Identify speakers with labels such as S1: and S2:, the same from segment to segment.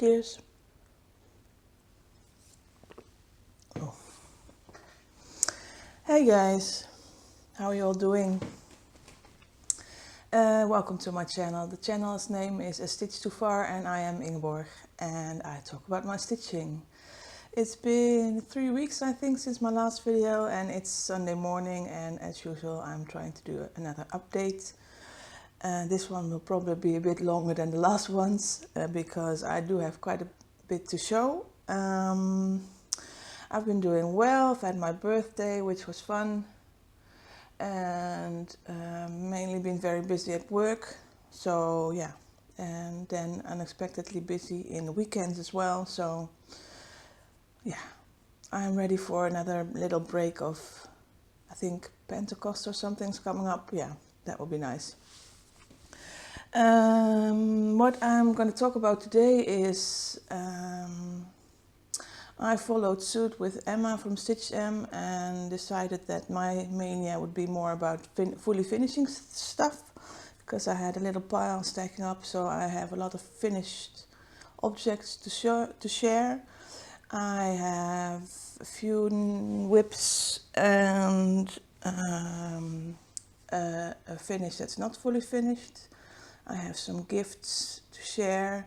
S1: Cheers. Oh. Hey guys, how are you all doing? Welcome to my channel. The channel's name is A Stitch Too Far and I am Ingeborg and I talk about my stitching. It's been 3 weeks I think since my last video and it's Sunday morning, and as usual I'm trying to do another update. This one will probably be a bit longer than the last ones because I do have quite a bit to show. I've been doing well. I've had my birthday, which was fun, and mainly been very busy at work, so yeah, and then unexpectedly busy in the weekends as well, so yeah, I'm ready for another little break of, I think Pentecost or something's coming up. Yeah, that would be nice. What I'm going to talk about today is I followed suit with Emma from Stitch M and decided that my mania would be more about fully finishing stuff, because I had a little pile stacking up, so I have a lot of finished objects to share. I have a few whips and a finish that's not fully finished. I have some gifts to share,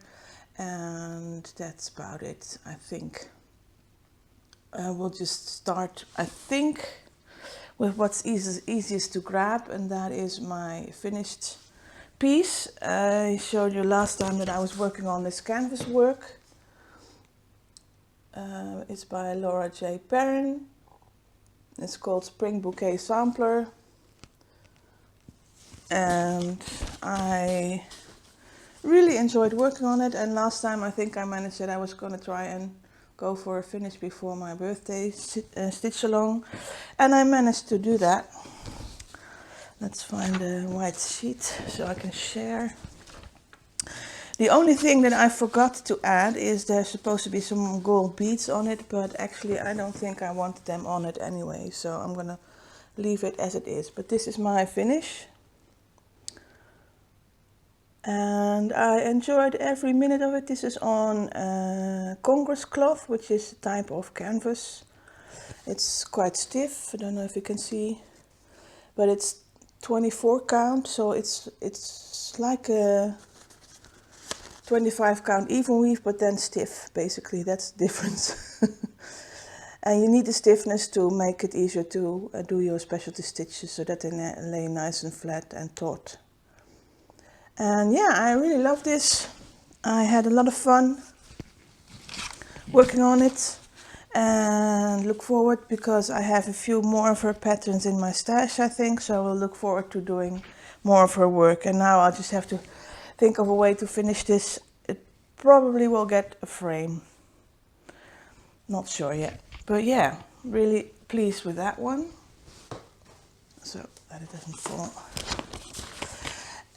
S1: and that's about it, I think. We'll just start, I think, with what's easiest to grab, and that is my finished piece. I showed you last time that I was working on this canvas work. It's by Laura J. Perrin. It's called Spring Bouquet Sampler. And I really enjoyed working on it, and last time I think I managed that I was going to try and go for a finish before my birthday stitch along, and I managed to do that. Let's find a white sheet so I can share. The only thing that I forgot to add is there's supposed to be some gold beads on it, but actually I don't think I wanted them on it anyway, so I'm gonna leave it as it is. But this is my finish. And I enjoyed every minute of it. This is on Congress cloth, which is a type of canvas. It's quite stiff, I don't know if you can see, but it's 24 count, so it's like a 25 count even weave, but then stiff, basically, that's the difference. And you need the stiffness to make it easier to do your specialty stitches, so that they lay nice and flat and taut. And yeah, I really love this. I had a lot of fun working on it and look forward, because I have a few more of her patterns in my stash, I think, so I will look forward to doing more of her work. And now I'll just have to think of a way to finish this. It probably will get a frame. Not sure yet. But yeah, really pleased with that one. So that it doesn't fall.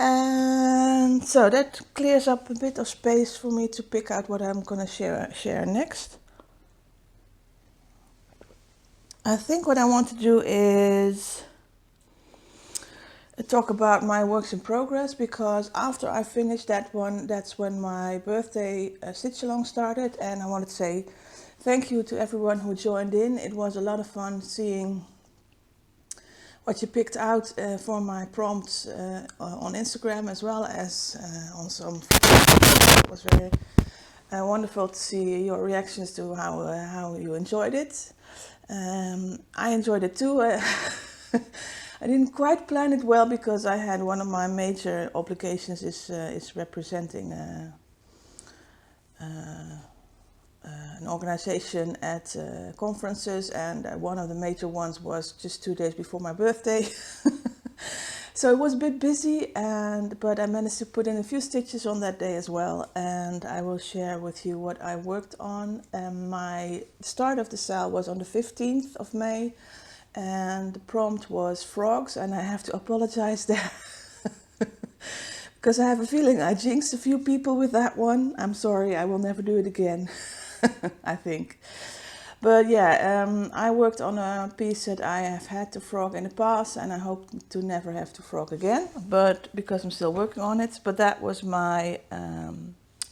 S1: And so that clears up a bit of space for me to pick out what I'm going to share next. I think what I want to do is talk about my works in progress, because after I finished that one, that's when my birthday stitch along started, and I wanted to say thank you to everyone who joined in. It was a lot of fun seeing what you picked out for my prompts on Instagram, as well as on some. It was very wonderful to see your reactions to how you enjoyed it. I enjoyed it too. I didn't quite plan it well, because I had one of my major obligations is representing an organization at conferences, and one of the major ones was just 2 days before my birthday. So it was a bit busy, but I managed to put in a few stitches on that day as well, and I will share with you what I worked on. My start of the sale was on the 15th of May, and the prompt was frogs, and I have to apologize there because I have a feeling I jinxed a few people with that one. I'm sorry, I will never do it again. I think. But yeah, I worked on a piece that I have had to frog in the past, and I hope to never have to frog again, but because I'm still working on it. But that was my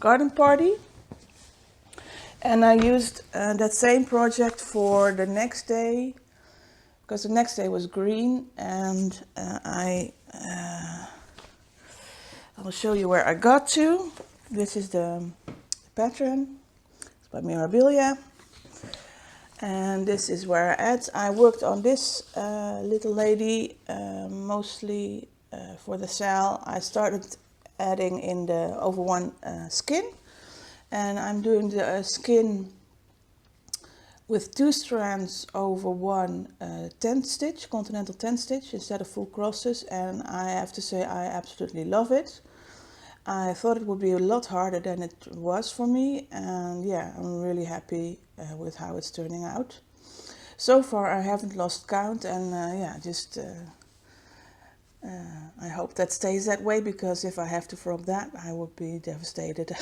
S1: garden party. And I used that same project for the next day, because the next day was green, and I will show you where I got to. This is the pattern. It's by Mirabilia. And this is where I worked on this little lady, mostly for the cell. I started adding in the over one skin, and I'm doing the skin with 2 strands over one tent stitch, continental tent stitch, instead of full crosses, and I have to say I absolutely love it. I thought it would be a lot harder than it was for me, and yeah, I'm really happy with how it's turning out. So far I haven't lost count, and yeah, just I hope that stays that way, because if I have to frog that, I would be devastated.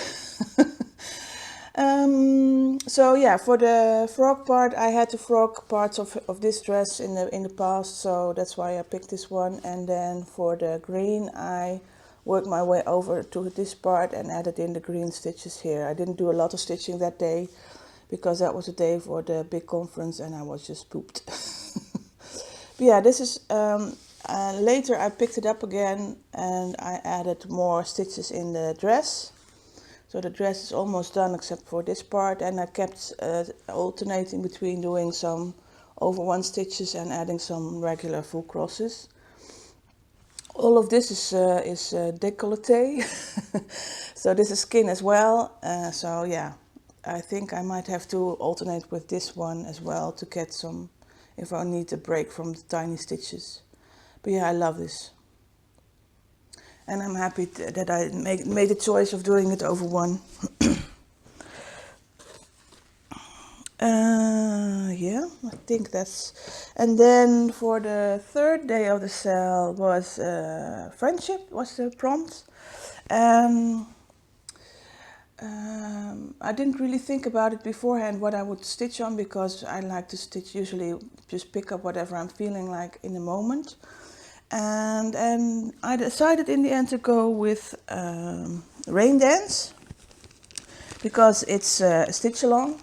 S1: So yeah, for the frog part, I had to frog parts of this dress in the past, so that's why I picked this one. And then for the green, I worked my way over to this part and added in the green stitches here. I didn't do a lot of stitching that day, because that was the day for the big conference and I was just pooped. But yeah, this is, later I picked it up again and I added more stitches in the dress. So the dress is almost done except for this part, and I kept alternating between doing some over one stitches and adding some regular full crosses. All of this is décolleté, so this is skin as well. So yeah, I think I might have to alternate with this one as well to get some, if I need a break from the tiny stitches. But yeah, I love this. And I'm happy that I made the choice of doing it over one. Yeah, I think that's... And then for the third day of the sale was friendship, was the prompt. I didn't really think about it beforehand what I would stitch on, because I like to stitch, usually just pick up whatever I'm feeling like in the moment. And I decided in the end to go with Rain Dance, because it's a stitch along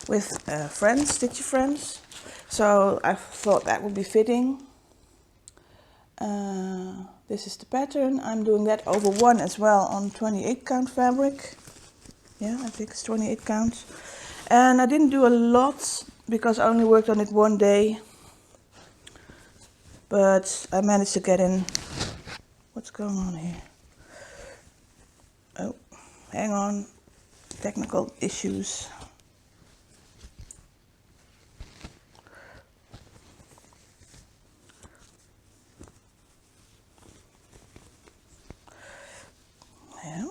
S1: with friends, stitchy friends. So I thought that would be fitting. This is the pattern. I'm doing that over one as well on 28 count fabric. Yeah, I think it's 28 counts. And I didn't do a lot because I only worked on it one day. But I managed to get in. What's going on here? Oh, hang on. Technical issues. Yeah.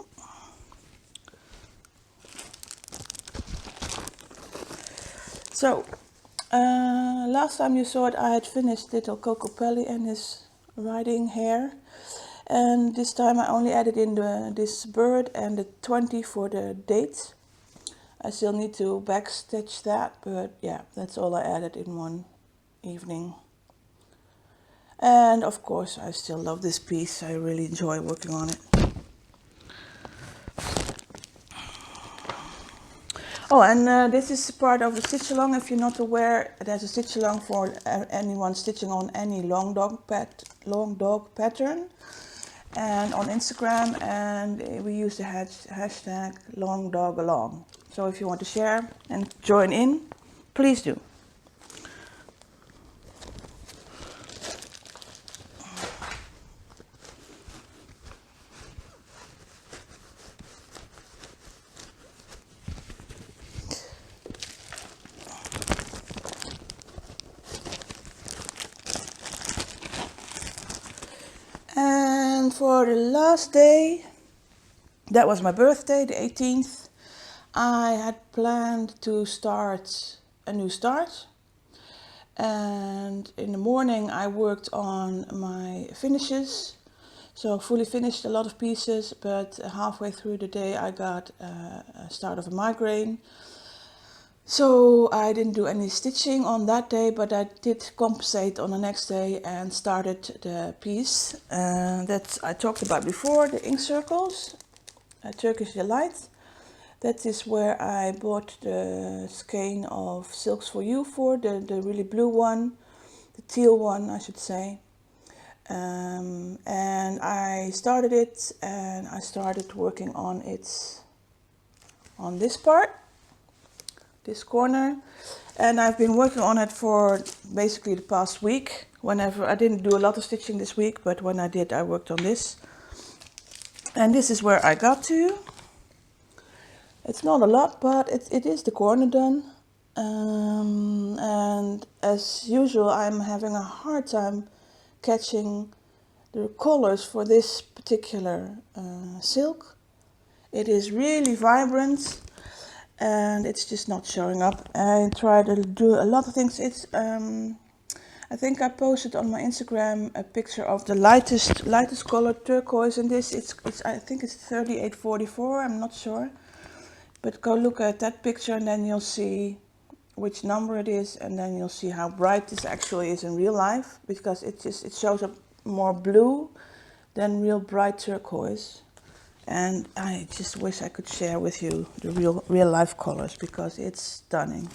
S1: So, last time you saw it, I had finished little Coco Pelli and his riding hair, and this time I only added in this bird and the 20 for the date. I still need to backstitch that, but yeah, that's all I added in one evening. And of course I still love this piece, I really enjoy working on it. Oh, and this is part of the stitch along. If you're not aware, there's a stitch along for anyone stitching on any long dog pattern, and on Instagram, and we use the hashtag #longdogalong. So if you want to share and join in, please do. And for the last day, that was my birthday, the 18th, I had planned to start a new start. And in the morning I worked on my finishes. So fully finished a lot of pieces, but halfway through the day I got a start of a migraine. So I didn't do any stitching on that day, but I did compensate on the next day and started the piece that I talked about before, the ink circles, Turkish Delight. That is where I bought the skein of Silks for You for, the really blue one, the teal one I should say. And I started it, and I started working on it on this part, this corner, and I've been working on it for basically the past week. Whenever I didn't do a lot of stitching this week, but when I did, I worked on this. And this is where I got to. It's not a lot, but it is the corner done. And as usual, I'm having a hard time catching the colors for this particular silk. It is really vibrant, and it's just not showing up. I try to do a lot of things. It's I think I posted on my Instagram a picture of the lightest color turquoise in this. It's I think it's 3844. I'm not sure, but go look at that picture and then you'll see which number it is, and then you'll see how bright this actually is in real life, because it shows up more blue than real bright turquoise. And I just wish I could share with you the real life colors, because it's stunning.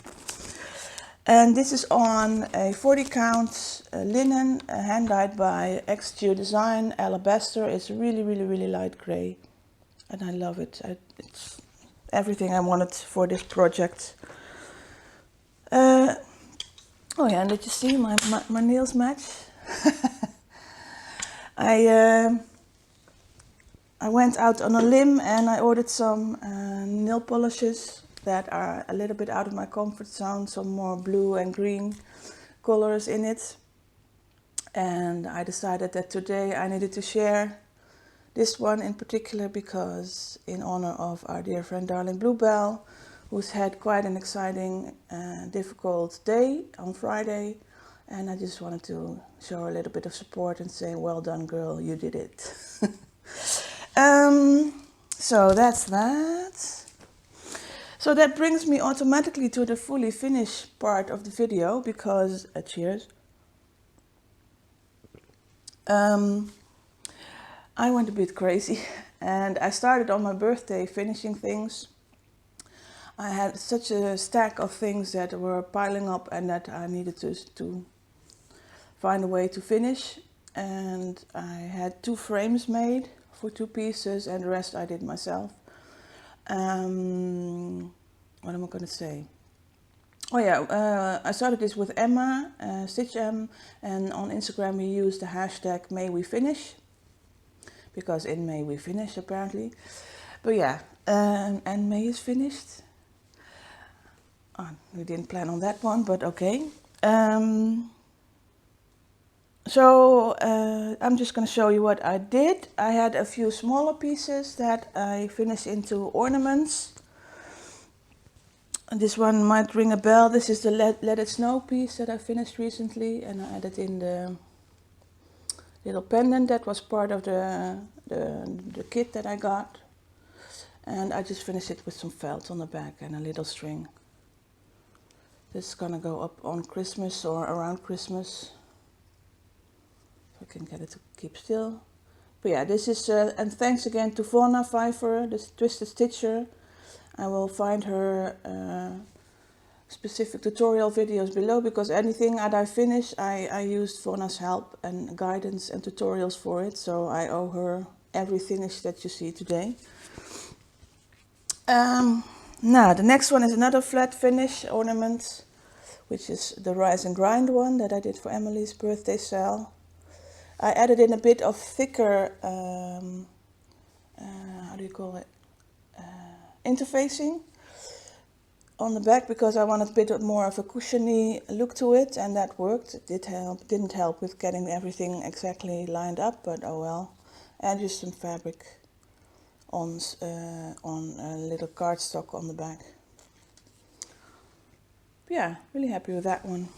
S1: And this is on a 40 count linen, hand dyed by XG Design, alabaster. It's really light gray, and I love it. It's everything I wanted for this project. Oh yeah, and did you see my nails match? I went out on a limb and I ordered some nail polishes that are a little bit out of my comfort zone, some more blue and green colors in it. And I decided that today I needed to share this one in particular, because in honor of our dear friend darling Bluebell, who's had quite an exciting difficult day on Friday, and I just wanted to show her a little bit of support and say, well done girl, you did it. So that's that. So that brings me automatically to the fully finished part of the video, because, cheers. I went a bit crazy and I started on my birthday finishing things. I had such a stack of things that were piling up and that I needed to find a way to finish. And I had 2 frames made for 2 pieces, and the rest I did myself. What am I going to say? Oh yeah, I started this with Emma, Stitch M, and on Instagram we used the hashtag #MayWeFinish, because in May we finish apparently. But yeah, and May is finished. Oh, we didn't plan on that one, but okay. So I'm just going to show you what I did. I had a few smaller pieces that I finished into ornaments. And this one might ring a bell. This is the Let It Snow piece that I finished recently, and I added in the little pendant that was part of the kit that I got. And I just finished it with some felt on the back and a little string. This is gonna go up on Christmas or around Christmas. If I can get it to keep still. But yeah, this is, and thanks again to Vonna Pfeiffer, the Twisted Stitcher. I will find her specific tutorial videos below, because anything that I finish, I used Vonna's help and guidance and tutorials for it. So I owe her every finish that you see today. Now, the next one is another flat finish ornament, which is the Rise and Grind one that I did for Emily's birthday sale. I added in a bit of thicker, how do you call it, interfacing on the back, because I wanted a bit more of a cushiony look to it, and that worked. It did help. Didn't help with getting everything exactly lined up, but oh well. And just some fabric on a little cardstock on the back. Yeah, really happy with that one.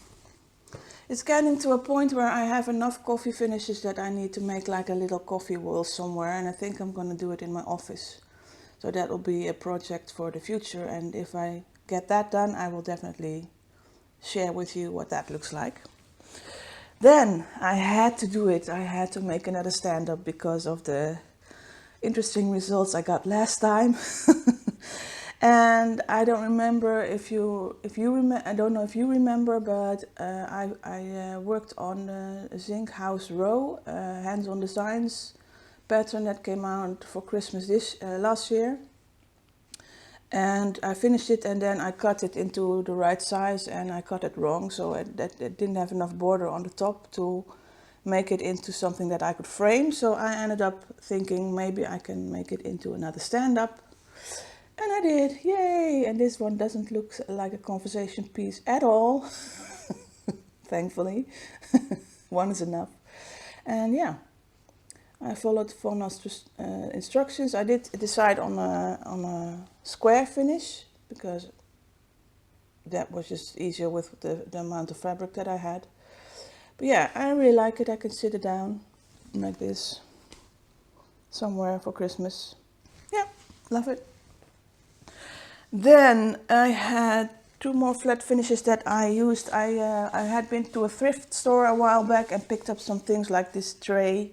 S1: It's getting to a point where I have enough coffee finishes that I need to make like a little coffee wheel somewhere, and I think I'm going to do it in my office. So that will be a project for the future, and if I get that done, I will definitely share with you what that looks like. Then I had to do it. I had to make another stand-up because of the interesting results I got last time. And I don't remember if you I don't know if you remember, but I worked on the Zinc House Row hands-on designs pattern that came out for Christmas last year. And I finished it, and then I cut it into the right size, and I cut it wrong, so it didn't have enough border on the top to make it into something that I could frame. So I ended up thinking maybe I can make it into another stand-up. And I did, yay! And this one doesn't look like a conversation piece at all, thankfully. One is enough. And yeah, I followed Vonna's instructions. I did decide on a square finish, because that was just easier with the amount of fabric that I had. But yeah, I really like it. I can sit it down like this somewhere for Christmas. Yeah, love it. Then I had 2 more flat finishes that I used. I had been to a thrift store a while back and picked up some things like this tray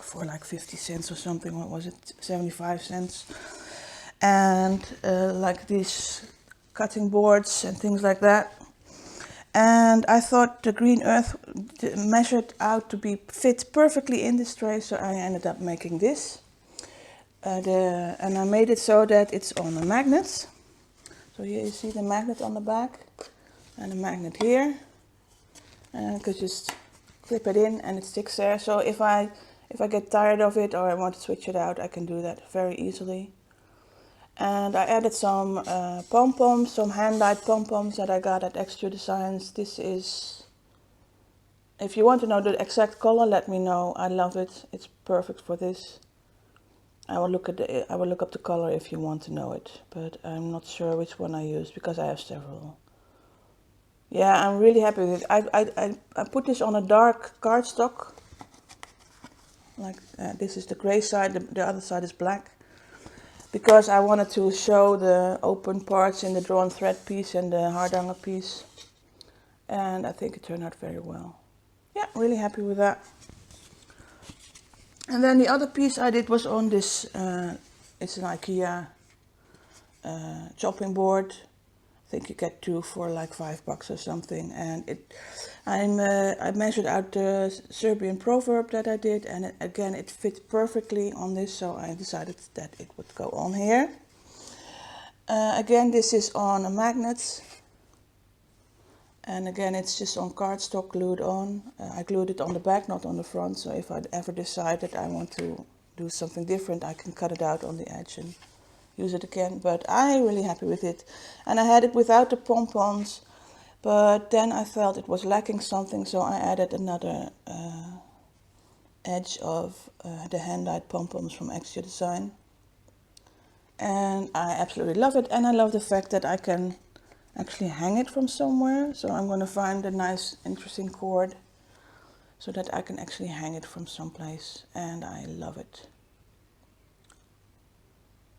S1: for like 50 cents or something. What was it? 75 cents. And like these cutting boards and things like that. And I thought the green earth measured out to be fit perfectly in this tray, so I ended up making this. And I made it so that it's on a magnet. So here you see the magnet on the back and a magnet here. And I could just clip it in and it sticks there. So if I get tired of it or I want to switch it out, I can do that very easily. And I added some pom-poms, some hand-dyed pom-poms that I got at Extra Designs. This is, if you want to know the exact color, let me know. I love it. It's perfect for this. I will look up the color if you want to know it, but I'm not sure which one I used because I have several. Yeah, I'm really happy with it. I put this on a dark cardstock. Like this is the gray side, the other side is black. Because I wanted to show the open parts in the drawn thread piece and the hardhanger piece. And I think it turned out very well. Yeah, really happy with that. And then the other piece I did was on this, it's an IKEA chopping board. I think you get 2 for like $5 or something. And I measured out the Serbian proverb that I did, and again it fit perfectly on this, so I decided that it would go on here. Again, this is on a magnet, and again it's just on cardstock glued on. I glued it on the back, not on the front, so if I ever decide that I want to do something different, I can cut it out on the edge and use it again. But I'm really happy with it, and I had it without the pom-poms. But then I felt it was lacking something, so I added another edge of the hand-dyed pom-poms from Extra Design. And I absolutely love it, and I love the fact that I can actually hang it from somewhere. So I'm going to find a nice, interesting cord so that I can actually hang it from someplace, and I love it.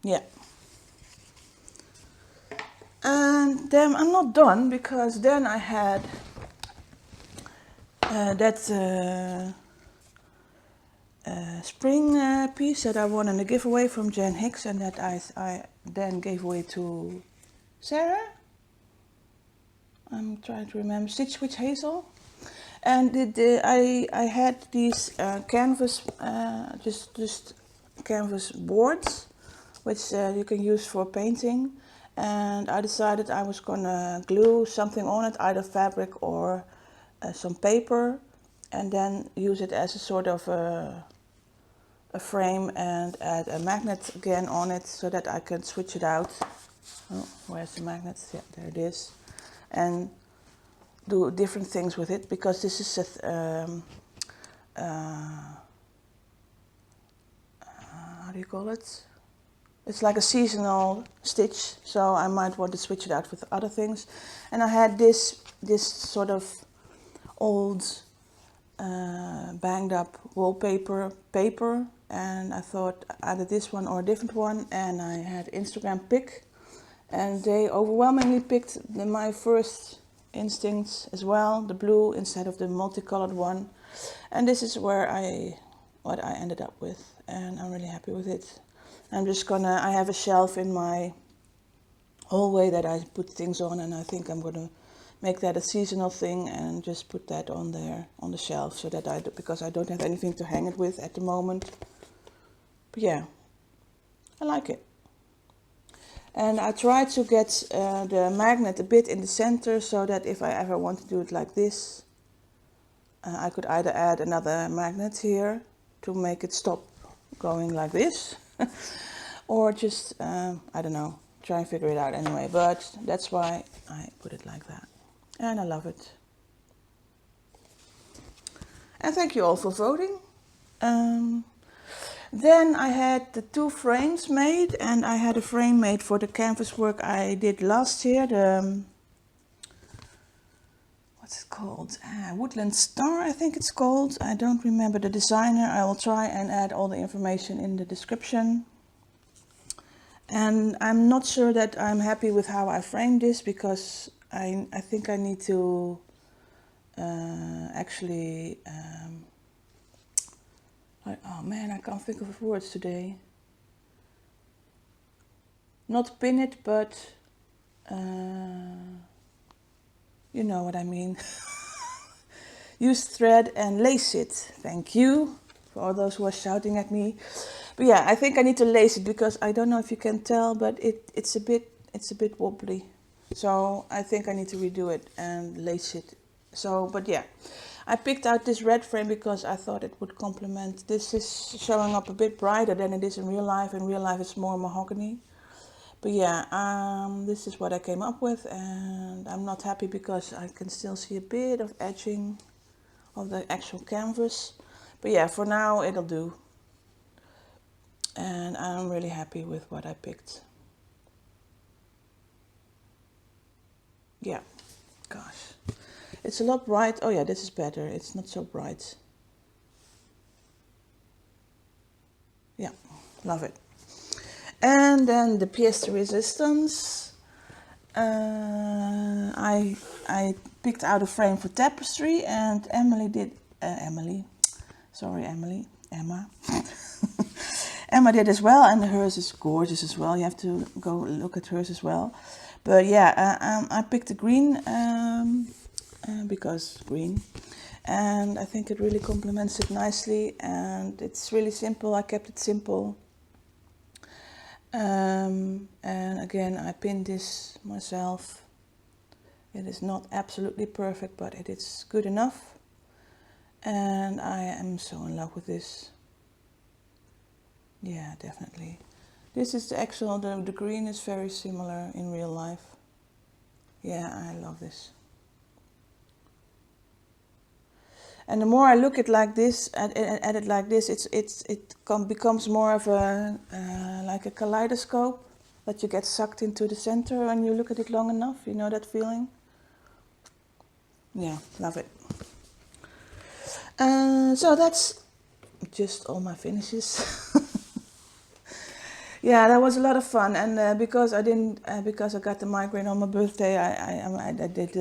S1: Yeah. And then I'm not done, because then I had that spring piece that I won in a giveaway from Jan Hicks, and that I then gave away to Sarah. I'm trying to remember, Stitch Witch Hazel. And I had these canvas, just canvas boards, which you can use for painting. And I decided I was gonna glue something on it, either fabric or some paper, and then use it as a sort of a frame, and add a magnet again on it so that I can switch it out. Oh, where's the magnet? Yeah, there it is. And do different things with it, because this is how do you call it? It's like a seasonal stitch, so I might want to switch it out with other things. And I had this sort of old banged up wallpaper paper, and I thought either this one or a different one, and I had Instagram pick, and they overwhelmingly picked my first instincts as well, the blue instead of the multicolored one. And this is what I ended up with, and I'm really happy with it. I have a shelf in my hallway that I put things on, and I think I'm going to make that a seasonal thing and just put that on there on the shelf, so that because I don't have anything to hang it with at the moment. But yeah, I like it. And I try to get the magnet a bit in the center, so that if I ever want to do it like this, I could either add another magnet here to make it stop going like this, or just, I don't know, try and figure it out anyway. But that's why I put it like that. And I love it. And thank you all for voting. Then I had the 2 frames made, and I had a frame made for the canvas work I did last year, the, what's it called? Woodland Star, I think it's called. I don't remember the designer. I will try and add all the information in the description. And I'm not sure that I'm happy with how I framed this, because I think I need to actually... oh man, I can't think of words today. Not pin it, but you know what I mean. Use thread and lace it. Thank you for all those who are shouting at me. But yeah, I think I need to lace it, because I don't know if you can tell, but it's a bit wobbly. So I think I need to redo it and lace it. So, but yeah. I picked out this red frame because I thought it would complement. This is showing up a bit brighter than it is in real life. In real life it's more mahogany. But yeah, this is what I came up with, and I'm not happy because I can still see a bit of edging of the actual canvas. But yeah, for now it'll do. And I'm really happy with what I picked. Yeah, gosh. It's a lot bright. Oh yeah, this is better. It's not so bright. Yeah, love it. And then the pièce de résistance. I picked out a frame for Tapestry, and Emma. Emma did as well, and hers is gorgeous as well. You have to go look at hers as well. But yeah, I picked the green. Because green, and I think it really complements it nicely, and it's really simple. I kept it simple, and again I pinned this myself. It is not absolutely perfect, but it is good enough, and I am so in love with this. Yeah, definitely. This is the actual, the green is very similar in real life. Yeah, I love this. And the more I look at like this, at it like this, it becomes more of a like a kaleidoscope that you get sucked into the center when you look at it long enough. You know that feeling? Yeah, love it. So that's just all my finishes. Yeah, that was a lot of fun, and because I got the migraine on my birthday, I did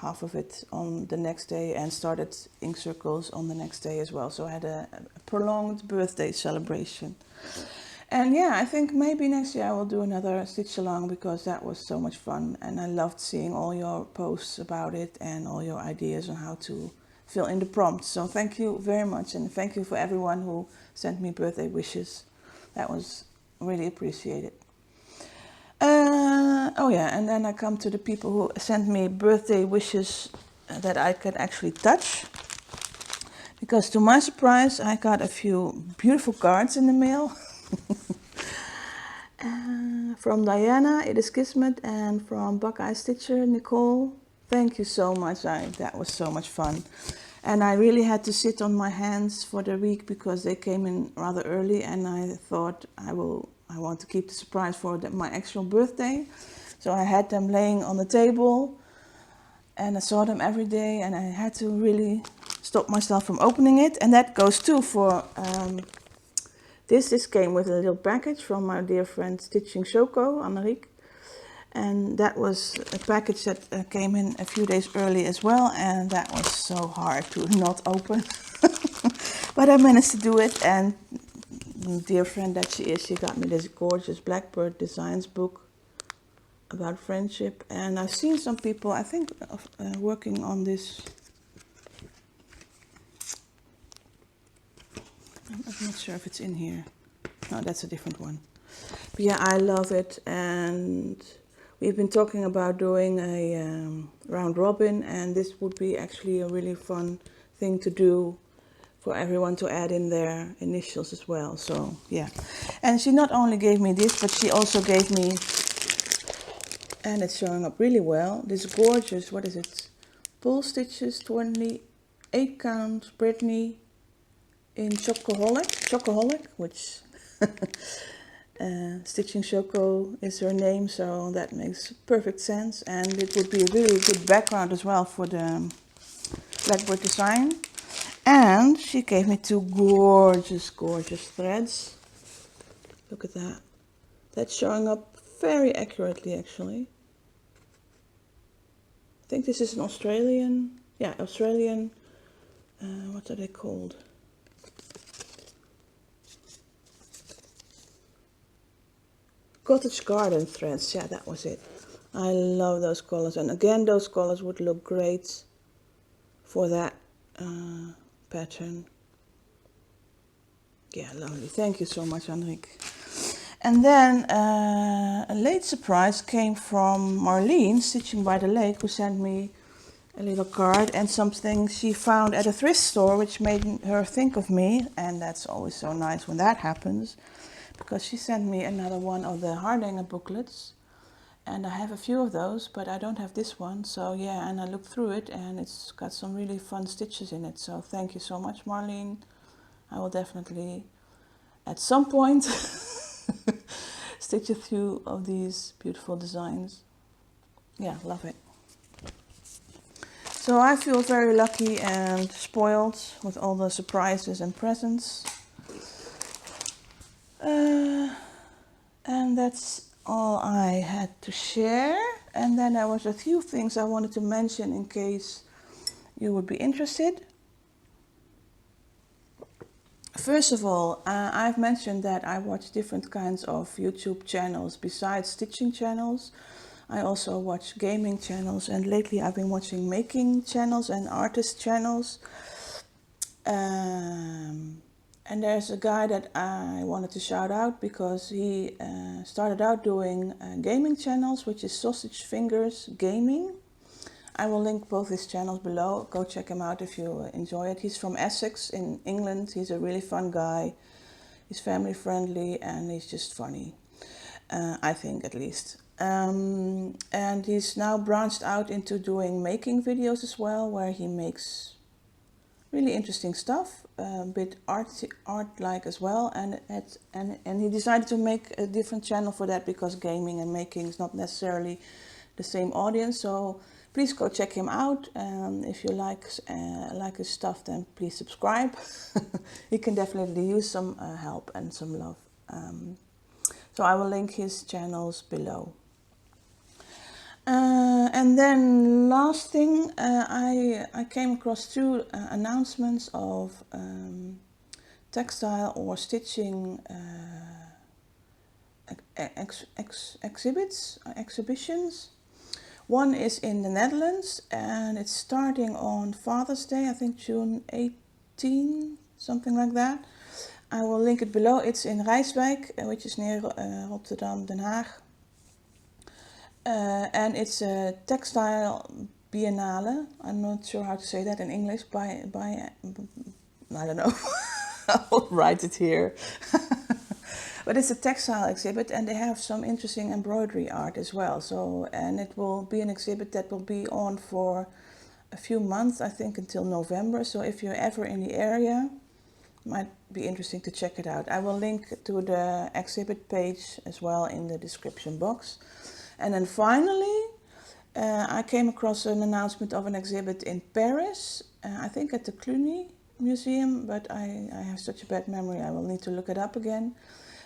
S1: half of it on the next day and started ink circles on the next day as well. So I had a prolonged birthday celebration. And yeah, I think maybe next year I will do another stitch along, because that was so much fun, and I loved seeing all your posts about it and all your ideas on how to fill in the prompts. So thank you very much, and thank you for everyone who sent me birthday wishes. That was really appreciated. Oh yeah, and then I come to the people who sent me birthday wishes that I can actually touch. Because to my surprise, I got a few beautiful cards in the mail. From Diana, It is Kismet, and from Buckeye Stitcher, Nicole. Thank you so much. That was so much fun. And I really had to sit on my hands for the week because they came in rather early, and I thought I want to keep the surprise for my actual birthday. So I had them laying on the table, and I saw them every day, and I had to really stop myself from opening it. And that goes too for this came with a little package from my dear friend Stitching Shoko, Anneriek. And that was a package that came in a few days early as well, and that was so hard to not open. But I managed to do it, and dear friend that she is, she got me this gorgeous Blackbird Designs book. about friendship. And I've seen some people, I think, working on this. I'm not sure if it's in here. No, that's a different one. But yeah, I love it. And we've been talking about doing a round robin, and this would be actually a really fun thing to do for everyone to add in their initials as well. So yeah, and she not only gave me this, but she also gave me, and it's showing up really well, this gorgeous, what is it, pull stitches, 28 count Brittany in Chocoholic, which Stitching Choco is her name, so that makes perfect sense. And it would be a really good background as well for the blackboard design. And she gave me two gorgeous, gorgeous threads. Look at that. That's showing up very accurately, actually. I think this is an Australian, what are they called? Cottage Garden threads, yeah, that was it. I love those colors, and again, those colors would look great for that pattern. Yeah, lovely. Thank you so much, Anrik. And then a late surprise came from Marlene, Stitching by the Lake, who sent me a little card and something she found at a thrift store, which made her think of me, and that's always so nice when that happens, because she sent me another one of the Hardanger booklets, and I have a few of those, but I don't have this one. So yeah, and I looked through it, and it's got some really fun stitches in it. So thank you so much, Marlene. I will definitely, at some point, stitch a few of these beautiful designs. Yeah, love it. So I feel very lucky and spoiled with all the surprises and presents. And that's all I had to share. And then there was a few things I wanted to mention in case you would be interested. First of all, I've mentioned that I watch different kinds of YouTube channels besides stitching channels. I also watch gaming channels, and lately I've been watching making channels and artist channels. And there's a guy that I wanted to shout out because he started out doing gaming channels, which is Sausage Fingers Gaming. I will link both his channels below. Go check him out if you enjoy it. He's from Essex in England. He's a really fun guy. He's family friendly and he's just funny, I think at least. And he's now branched out into doing making videos as well, where he makes really interesting stuff, a bit art-like as well. And he decided to make a different channel for that because gaming and making is not necessarily the same audience. So please go check him out. If you like his stuff, then please subscribe. He can definitely use some help and some love. So I will link his channels below. And then last thing, I came across two announcements of textile or stitching exhibitions. One is in the Netherlands and it's starting on Father's Day, I think June 18, something like that. I will link it below. It's in Rijswijk, which is near Rotterdam, Den Haag. And it's a textile biennale. I'm not sure how to say that in English. I don't know. I'll write it here. But it's a textile exhibit and they have some interesting embroidery art as well. So, and it will be an exhibit that will be on for a few months, I think until November. So if you're ever in the area, it might be interesting to check it out. I will link to the exhibit page as well in the description box. And then finally, I came across an announcement of an exhibit in Paris, I think at the Cluny Museum, but I have such a bad memory, I will need to look it up again.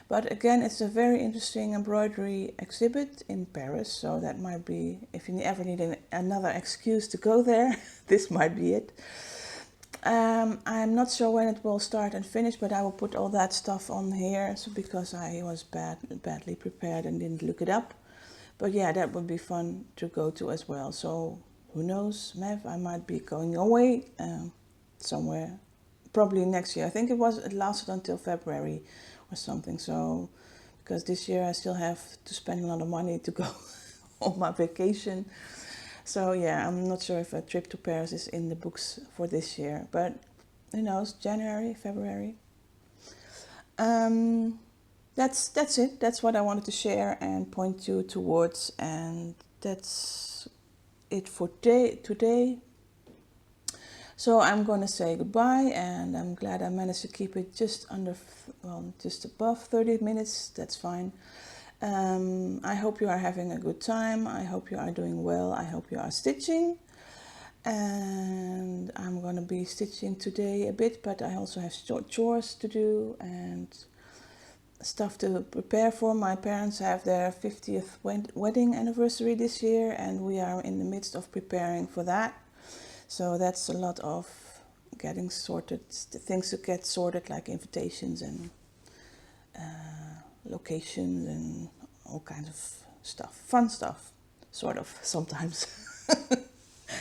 S1: But again, it's a very interesting embroidery exhibit in Paris, so that might be, if you ever need another excuse to go there, this might be it. I'm not sure when it will start and finish, but I will put all that stuff on here, so because I was badly prepared and didn't look it up. But yeah, that would be fun to go to as well. So who knows, Mev, I might be going away somewhere, probably next year. I think it lasted until February or something. So because this year I still have to spend a lot of money to go on my vacation. So yeah, I'm not sure if a trip to Paris is in the books for this year, but who knows, January, February. That's it. That's what I wanted to share and point you towards, and that's it for today. So I'm going to say goodbye, and I'm glad I managed to keep it just just above 30 minutes. That's fine. I hope you are having a good time. I hope you are doing well. I hope you are stitching. And I'm going to be stitching today a bit, but I also have chores to do and stuff to prepare for. My parents have their 50th wedding anniversary this year, and we are in the midst of preparing for that. So that's a lot of getting sorted, things to get sorted, like invitations and locations and all kinds of stuff, fun stuff, sort of, sometimes.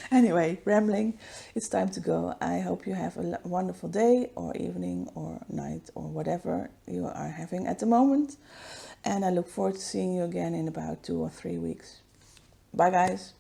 S1: Anyway, rambling, it's time to go. I hope you have a wonderful day or evening or night or whatever you are having at the moment. And I look forward to seeing you again in about 2 or 3 weeks. Bye, guys.